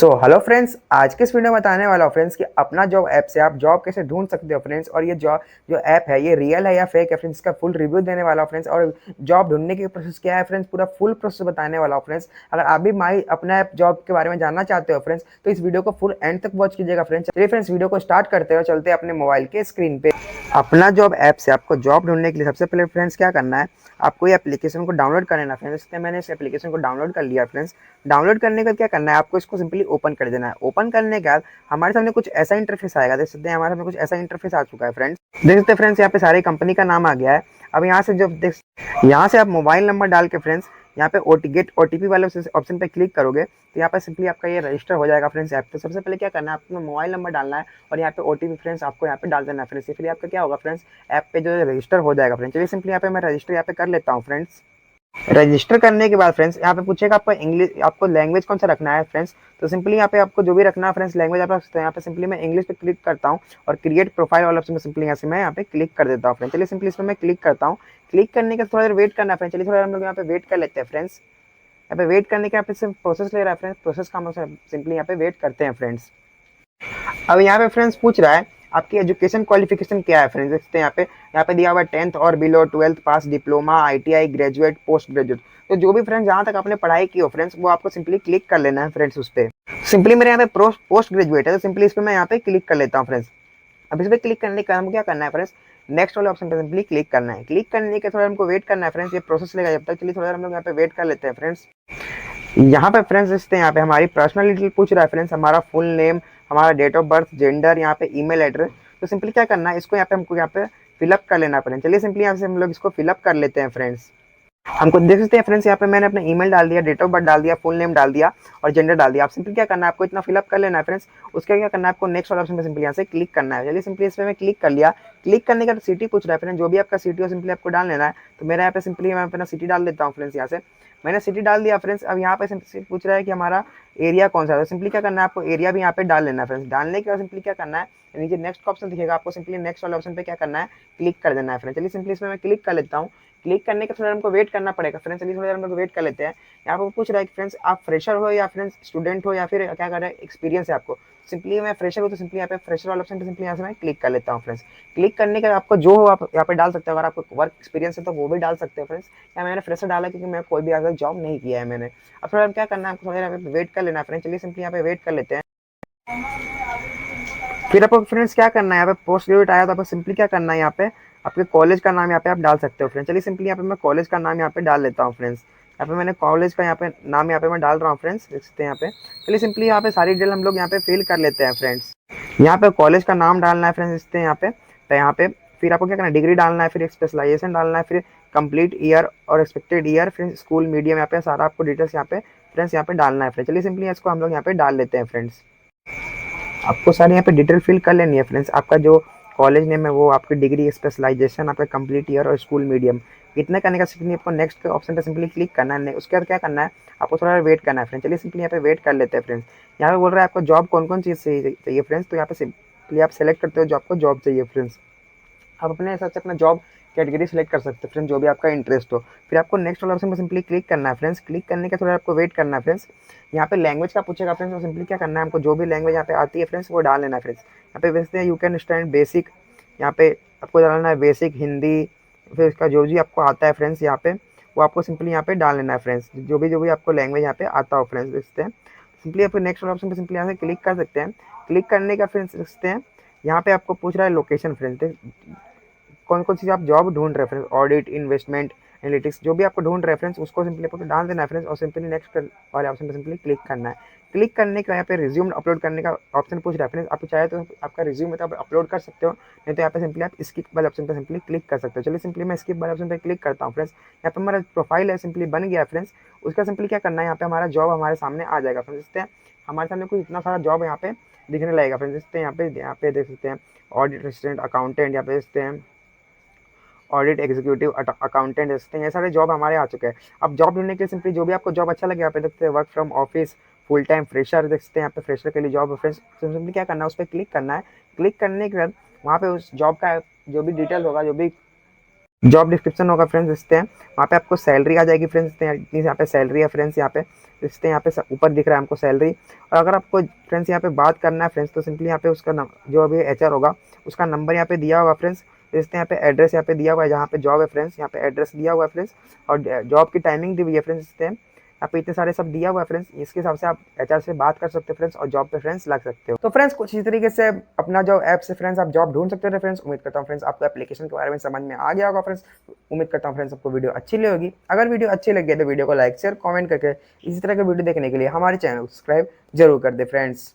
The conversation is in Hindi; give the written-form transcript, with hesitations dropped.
हेलो फ्रेंड्स, आज के इस वीडियो में बताने वाला हूँ फ्रेंड्स कि अपना जॉब ऐप से आप जॉब कैसे ढूंढ सकते हो फ्रेंड्स। और ये जॉब जो ऐप है ये रियल है या फेक है फ्रेंड्स, इसका फुल रिव्यू देने वाला हूँ फ्रेंड्स। और जॉब ढूंढने की प्रोसेस क्या है फ्रेंड्स, पूरा फुल प्रोसेस बताने वाला हूँ फ्रेंड्स। अगर आप भी माई अपना ऐप जॉब के बारे में जानना चाहते हो फ्रेंड्स, तो इस वीडियो को फुल एंड तक वॉच कीजिएगा फ्रेंड्स। चलिए फ्रेंड्स, वीडियो को स्टार्ट करते हो, चलते हैं अपने मोबाइल के स्क्रीन पे। अपना जॉब ऐप से आपको जॉब ढूंढने के लिए सबसे पहले फ्रेंड्स क्या करना है, आपको ये एप्लीकेशन को डाउनलोड कर लेना फ्रेंड्स। मैंने इस एप्लीकेशन को डाउनलोड कर लिया फ्रेंड्स। डाउनलोड करने का क्या करना है, आपको इसको सिंपली ओपन कर देना है। ओपन करने के बाद हमारे सामने कुछ ऐसा इंटरफेस आएगा, देख सकते हैं हमारे सामने कुछ ऐसा इंटरफेस आ चुका है फ्रेंड्स। देख सकते हैं फ्रेंड्स, यहाँ पे सारी कंपनी का नाम आ गया है। अब यहाँ से जब देख यहाँ से आप मोबाइल नंबर डाल के फ्रेंड्स यहाँ पे गेट ओटीपी वाले ऑप्शन पे क्लिक करोगे तो यहाँ पे सिंपली आपका ये रजिस्टर हो जाएगा फ्रेंड्स ऐप। तो सबसे पहले क्या करना है, आपको मोबाइल नंबर डालना है और यहाँ पे ओटीपी फ्रेंड्स आपको यहाँ पे डाल देना है फ्रेंड्स। इसलिए आपका क्या होगा फ्रेंड्स, ऐप पे जो रजिस्टर हो जाएगा फ्रेंड्स। चलिए सिंपली यहाँ पे मैं रजिस्टर यहाँ पे कर लेता हूँ फ्रेंड्स। रजिस्टर करने के बाद फ्रेंड्स यहाँ पे पूछेगा आपको इंग्लिश, आपको लैंग्वेज कौन सा रखना है फ्रेंड्स। तो सिंपली यहाँ पे आपको जो भी रखना है फ्रेंड्स लैंग्वेज आप रख सकते हैं। यहाँ पे सिंपली मैं इंग्लिश पे क्लिक करता हूँ और क्रिएट प्रोफाइल वाला ऑप्शन में सिंपली यहाँ से मैं यहाँ पे क्लिक कर देता हूँ फ्रेंड्स। चलिए सिंपली इसमें मैं क्लिक करता हूँ। क्लिक करने के थोड़ा देर वेट करना है फ्रेंड्स। चलिए थोड़ा देर हम लोग यहाँ पे वेट कर लेते हैं फ्रेंड्स। यहाँ पे वेट करने के यहाँ पे सिर्फ प्रोसेस ले रहा है फ्रेंड्स। प्रोसेस का हम सिंपली यहाँ पे वेट करते हैं फ्रेंड्स। अब यहाँ पे फ्रेंड्स पूछ रहा है आपकी एजुकेशन क्वालिफिकेशन क्या है फ्रेंड्स। देखते हैं यहाँ पे दिया हुआ है 10th और बिलो, 12th पास, diploma, ITI, graduate, post graduate. तो जो भी फ्रेंड्स जहाँ तक आपने पढ़ाई की हो फ्रेंड्स वो आपको सिंपली क्लिक कर लेना है फ्रेंड्स उस पर। सिंपली मेरे यहाँ पे पोस्ट ग्रेजुएट है तो सिंपली इस पर मैं यहाँ पे क्लिक कर लेता हूँ फ्रेंड्स। अब इस पर क्लिक करने का हम क्या करना है फ्रेंड्स, नेक्स्ट वाले ऑप्शन पर सिंपली क्लिक करना है। क्लिक करने के थोड़ा हमको वेट करना है फ्रेंड्स, ये प्रोसेस लेगा जब तक। चलिए थोड़ा हम लोग यहाँ पे वेट कर लेते हैं फ्रेंड्स। यहाँ पे फ्रेंड्स देखते हैं यहाँ पे हमारी पर्सनल डिटेल पूछ रहा है फ्रेंड्स, हमारा फुल नेम, हमारा डेट ऑफ बर्थ, जेंडर, यहाँ पे ईमेल एड्रेस। तो सिंपली क्या करना है, इसको यहाँ पे हमको यहाँ पे फिलअप कर लेना फ्रेंड्स। चलिए सिंपली यहाँ से हम लोग इसको फिलअप कर लेते हैं फ्रेंड्स। हमको देख सकते हैं फ्रेंड्स यहाँ पे मैंने अपना ईमेल डाल दिया, डेट ऑफ बर्थ डाल दिया, फुल नेम डाल दिया और जेंडर डाल दिया। आप सिंपली क्या करना है, आपको इतना फिलअप कर लेना है फ्रेंड्स। उसका क्या करना है, आपको नेक्स्ट वाला ऑप्शन पे सिंपली यहाँ से क्लिक करना है। चलिए सिंपली इस पर मैं क्लिक कर लिया। क्लिक करने का सिटी पूछ रहा है फ्रेंड्स, जो भी आपका सिटी हो सिंपली आपको डाल लेना है। तो मेरा यहाँ पे सिंपली मैं अपना सिटी डाल देता हूँ फ्रेंड्स। यहाँ से मैंने सिटी डाल दिया फ्रेंड्स। अब यहाँ पे पूछ रहा है कि हमारा एरिया कौन सा है। तो सिंपली क्या करना है, आपको एरिया भी यहाँ पे डाल लेना है फ्रेंड्स। डालने के बाद सिंपली क्या करना है, नीचे नेक्स्ट का ऑप्शन दिखेगा, आपको सिंपली नेक्स्ट वाले ऑप्शन पे क्या करना है, क्लिक कर देना है फ्रेंड्स। चलिए सिंपली इसमें मैं क्लिक कर लेता हूँ। क्लिक करने के थोड़ा हमको वेट करना पड़ेगा फ्रेंड्स। चलिए थोड़ा देर हम लोग वेट कर लेते हैं। यहाँ पर पूछ रहा है कि फ्रेंड्स आप फ्रेशर हो या फ्रेंड्स स्टूडेंट हो या फिर क्या कर रहे हैं, एक्सपीरियंस है आपको। सिंपली मैं फ्रेशर हूँ तो सिंपली यहाँ पे फ्रेशर वाला ऑप्शन पे सिंपली यहाँ से मैं क्लिक कर लेता हूँ फ्रेंड्स। क्लिक करने के आपको जो हो आप यहाँ पे डाल सकते हो। अगर आपको वर्क एक्सपीरियंस है तो वो भी डाल सकते हो फ्रेंड्स। या मैंने फ्रेशर डाला क्योंकि मैं कोई भी आज तक जॉब नहीं किया है मैंने। अब थोड़ा क्या करना है, आपको थोड़ा यहाँ पे वेट कर लेना है फ्रेंड्स। चलिए सिंपली यहाँ पे वेट कर लेते हैं। फिर आपको फ्रेंड्स क्या करना है, यहाँ पे पोस्ट ग्रेजुएट आया तो आपको सिंपली क्या करना है, यहाँ पे आपके कॉलेज का नाम यहाँ पे आप डाल सकते हो फ्रेंड्स। चलिए सिंपली यहाँ पे मैं कॉलेज का नाम यहाँ पे डाल लेता हूँ फ्रेंड्स। यहाँ पे मैंने कॉलेज का यहाँ पे नाम यहाँ पे मैं डाल रहा हूँ फ्रेंड्स, देख सकते हैं यहाँ पे। चलिए सिंपली यहाँ पे सारी डिटेल हम लोग यहाँ पे फिल कर लेते हैं फ्रेंड्स। यहाँ पे कॉलेज का नाम डालना है फ्रेंड्स, देखते हैं यहाँ पे। तो यहाँ पे फिर आपको क्या करना है, डिग्री डालना है, फिर स्पेशलाइजेशन डालना है, फिर कंप्लीट ईयर और एक्सपेक्टेड ईयर, फिर स्कूल मीडियम, यहाँ पे सारा आपको डिटेल्स यहाँ पे फ्रेंड्स यहाँ पे डालना है फ्रेंड्स। चलिए सिंपली इसको हम लोग यहाँ पे डाल लेते हैं फ्रेंड्स। आपको सारे यहाँ पे डिटेल फिल कर लेनी है फ्रेंड्स। आपका जो कॉलेज नेम है वो, आपकी डिग्री, स्पेशलाइजेशन, आपका कंप्लीट ईयर और स्कूल मीडियम। इतना करने का सिंपली आपको नेक्स्ट के ऑप्शन पे सिंपली क्लिक करना है। उसके बाद क्या करना है, आपको थोड़ा वेट करना है फ्रेंड्स। चलिए सिंपली यहाँ पे वेट कर लेते हैं फ्रेंड्स। यहाँ पे बोल रहा है आपको जॉब कौन कौन चीज़ चाहिए फ्रेंड्स। तो यहाँ पे सिंपली आप सेलेक्ट करते हो जो आपको जॉब चाहिए फ्रेंड्स। आप अपने हिसाब से अपना जॉब कैटेगरी सेलेक्ट कर सकते हैं फ्रेंड्स, जो भी आपका इंटरेस्ट हो। फिर आपको नेक्स्ट वाला ऑप्शन पर सिंपली क्लिक करना है फ्रेंड्स। क्लिक करने के थोड़ा आपको वेट करना है फ्रेंड्स। यहाँ पे लैंग्वेज का पूछेगा फ्रेंड्स, तो सिंपली क्या करना है, हमको जो भी लैंग्वेज यहाँ पे आती है फ्रेंड्स वो डाल लेना है फ्रेंड्स। यहाँ पे देखते हैं यू कैन स्टैंड बेसिक, यहाँ पे आपको डालना है बेसिक हिंदी। फिर इसका जो भी आपको आता है फ्रेंड्स यहाँ पे वो आपको सिंपली यहाँ पे डाल लेना है फ्रेंड्स, जो भी आपको लैंग्वेज यहाँ पे आता हो फ्रेंड्स, देखते हैं। सिंपली आपको नेक्स्ट वाला ऑप्शन पे सिंपली यहाँ से क्लिक कर सकते हैं। क्लिक करने का फ्रेंड्स देखते हैं यहाँ पे आपको पूछ रहा है लोकेशन फ्रेंड्स, कौन कौन सी आप जॉब ढूंढ रहे फ्रेंड्स, ऑडिट, इन्वेस्टमेंट, एनालिटिक्स, जो भी आपको ढूंढ रहे फ्रेंड्स उसको सिंपली आपको डाल देना है फ्रेंड्स। और सिंपली नेक्स्ट वाले ऑप्शन पे सिंपली क्लिक करना है। क्लिक करने का यहाँ पे रिज्यूम अपलोड करने का ऑप्शन पूछ रहा है फ्रेंड्स। आप चाहे तो आपका रिज्यूम है तो आप अपलोड कर सकते हो, नहीं तो यहाँ पे सिंपली आप स्किप वाले ऑप्शन पे सिंपली क्लिक कर सकते हो। चलिए सिंपली मैं स्किप वाले ऑप्शन पे क्लिक करता हूँ फ्रेंड्स। यहाँ पे हमारा प्रोफाइल है सिंपली बन गया फ्रेंड्स। उसका सिंपली क्या करना है, यहाँ पे हमारा जॉब हमारे सामने आ जाएगा फ्रेंड्स। देखते हैं हमारे सामने कुछ इतना सारा जॉब यहाँ पे दिखने लगेगा फ्रेंड्स। देखते हैं यहाँ पे देख सकते हैं ऑडिट असिस्टेंट, अकाउंटेंट, यहाँ पे देखते हैं ऑडिट एग्जीक्यूटिव, अकाउंटेंट, देखते हैं ये सारे जॉब हमारे आ चुके हैं। अब जॉब ढूंढने के लिए सिंपली जो भी आपको जॉब अच्छा लगे यहाँ पे देखते हैं work from office, full time, fresher, देखते हैं यहाँ पे फ्रेशर के लिए जॉब है फ्रेंड्स। सिंपली क्या करना है, उस पर क्लिक करना है। क्लिक करने के बाद वहाँ पे उस जॉब का जो भी डिटेल होगा, जो भी जॉब डिस्क्रिप्शन होगा फ्रेंड्स, देखते हैं वहाँ पे आपको सैलरी आ जाएगी फ्रेंड्स। इतनी यहाँ पे सैलरी है फ्रेंड्स। यहाँ पे इससे यहाँ पे ऊपर दिख रहा है हमको सैलरी। और अगर आपको फ्रेंड्स यहाँ पे बात करना है फ्रेंड्स, तो सिंपली यहाँ पे उसका जो अभी एचआर होगा उसका नंबर यहाँ पे दिया होगा फ्रेंड्स। इससे यहाँ पे एड्रेस यहाँ पे दिया हुआ है जहाँ पे जॉब है फ्रेंड्स, यहाँ पे एड्रेस दिया हुआ है फ्रेंड्स, और जॉब की टाइमिंग दी हुई है फ्रेंड्स। इससे यहाँ पे इतने सारे सब दिया हुआ है फ्रेंड्स, इसके हिसाब से आप एचआर से बात कर सकते हो फ्रेंड्स और जॉब पे फ्रेंड्स लग सकते हो। तो फ्रेंड्स कुछ इसी तरीके से अपना जो ऐप से फ्रेंड्स आप जॉब ढूंढ सकते हो फ्रेंड्स। उम्मीद करता हूँ फ्रेंड्स आपको एप्लीकेशन के बारे में समझ में आ गया होगा फ्रेंड्स। उम्मीद करता हूँ फ्रेंड्स आपको वीडियो अच्छी लगेगी। अगर वीडियो अच्छी लगी तो वीडियो को लाइक शेयर कमेंट करके इसी तरह के वीडियो देखने के लिए हमारे चैनल को सब्सक्राइब जरूर कर दे फ्रेंड्स।